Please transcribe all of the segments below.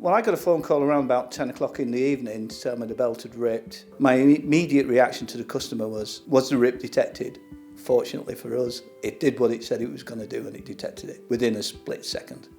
Well, I got a phone call around about 10 o'clock in the evening to tell me the belt had ripped. My immediate reaction to the customer was the rip detected? Fortunately for us, it did what it said it was going to do and it detected it within a split second.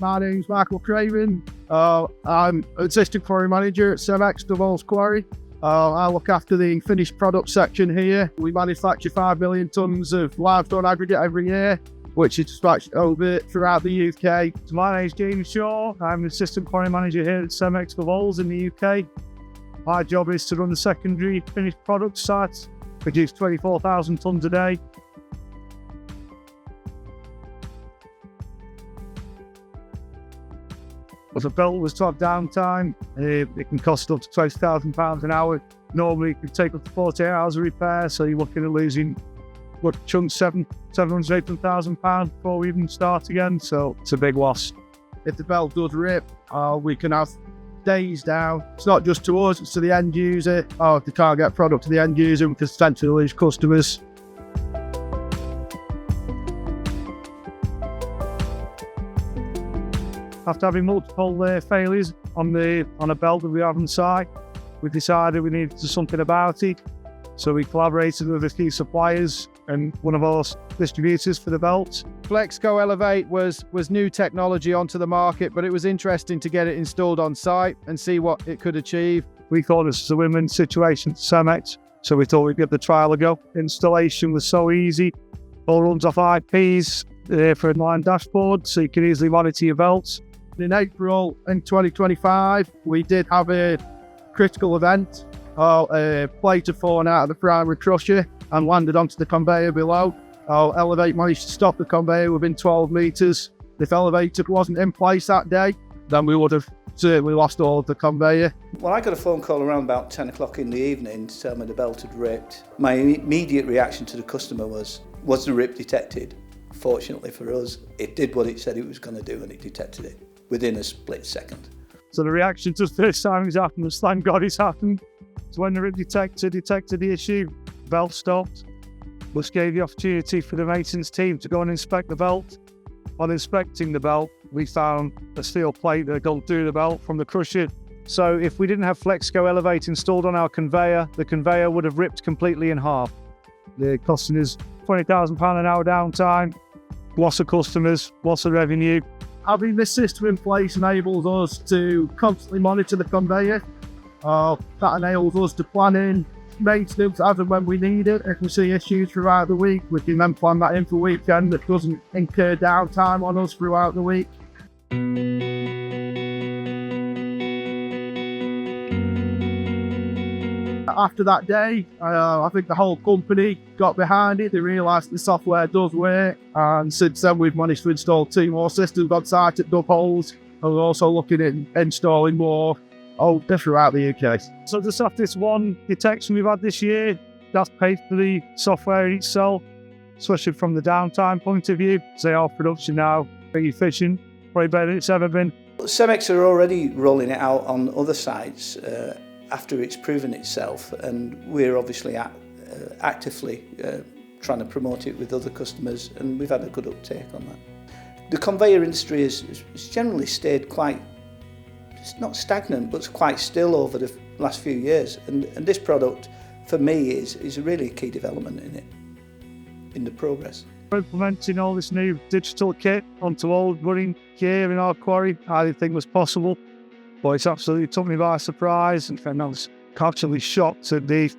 My name's Michael Craven. I'm assistant quarry manager at Cemex, Quarry. I look after the finished product section here. We manufacture 5 million tonnes of limestone aggregate every year, which is dispatched over throughout the UK. So my name's James Shaw. I'm the assistant quarry manager here at Cemex in the UK. My job is to run the secondary finished product site, produce 24,000 tonnes a day. If a belt was to have downtime, it can cost up to £20,000 an hour. Normally it can take up to 48 hours of repair, so you're looking at losing chunks £780,000 before we even start again, so it's a big loss. If the belt does rip, we can have days down. It's not just to us, it's to the end user. If they can't get product to the end user, we can potentially lose customers. After having multiple failures on a belt that we have on site, we decided we needed to do something about it. So we collaborated with a few suppliers and one of our distributors for the belts. Flexco Elevate was new technology onto the market, but it was interesting to get it installed on site and see what it could achieve. We thought this was a win-win situation for Cemex, so we thought we'd give the trial a go. Installation was so easy. All runs off IPs for a inline dashboard, so you can easily monitor your belts. In April in 2025, we did have a critical event. A plate had fallen out of the primary crusher and landed onto the conveyor below. Our Elevate managed to stop the conveyor within 12 metres. If Elevate wasn't in place that day, then we would have certainly lost all of the conveyor. Well, I got a phone call around about 10 o'clock in the evening to tell me the belt had ripped. My immediate reaction to the customer was the rip detected? Fortunately for us, it did what it said it was going to do and it detected it within a split second. So the reaction to the first time it's happened was thank God it's happened. So when the rip detected the issue, the belt stopped, which gave the opportunity for the maintenance team to go and inspect the belt. On inspecting the belt, we found a steel plate that had gone through the belt from the crusher. So if we didn't have Flexco Elevate installed on our conveyor, the conveyor would have ripped completely in half. They're costing us £20,000 an hour downtime, loss of customers, loss of revenue. Having this system in place enables us to constantly monitor the conveyor. That enables us to plan in maintenance as and when we need it. If we see issues throughout the week, we can then plan that in for weekend that doesn't incur downtime on us throughout the week. After that day, I think the whole company got behind it. They realised the software does work, and since then we've managed to install 2 more systems on site at Dub Holes, and we're also looking at installing more throughout the UK. So just after this one detection we've had this year, that's paid for the software itself, especially from the downtime point of view. So our production now very efficient, probably better than it's ever been. Cemex are already rolling it out on other sites after it's proven itself, and we're obviously actively trying to promote it with other customers, and we've had a good uptake on that. The conveyor industry has generally stayed quite, it's not stagnant, but it's quite still over the last few years, and this product for me is a really key development in the progress. We're implementing all this new digital kit onto old running gear in our quarry. I didn't think it was possible, but it's absolutely took me by surprise, and I was absolutely shocked at the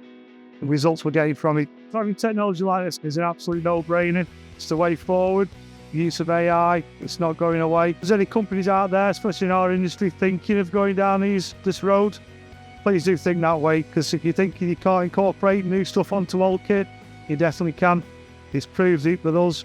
results we're getting from it. Having technology like this is an absolute no-brainer. It's the way forward. The use of AI, it's not going away. If there's any companies out there, especially in our industry, thinking of going down this road, please do think that way, because if you think you can't incorporate new stuff onto old kit, you definitely can. It's proved it with us.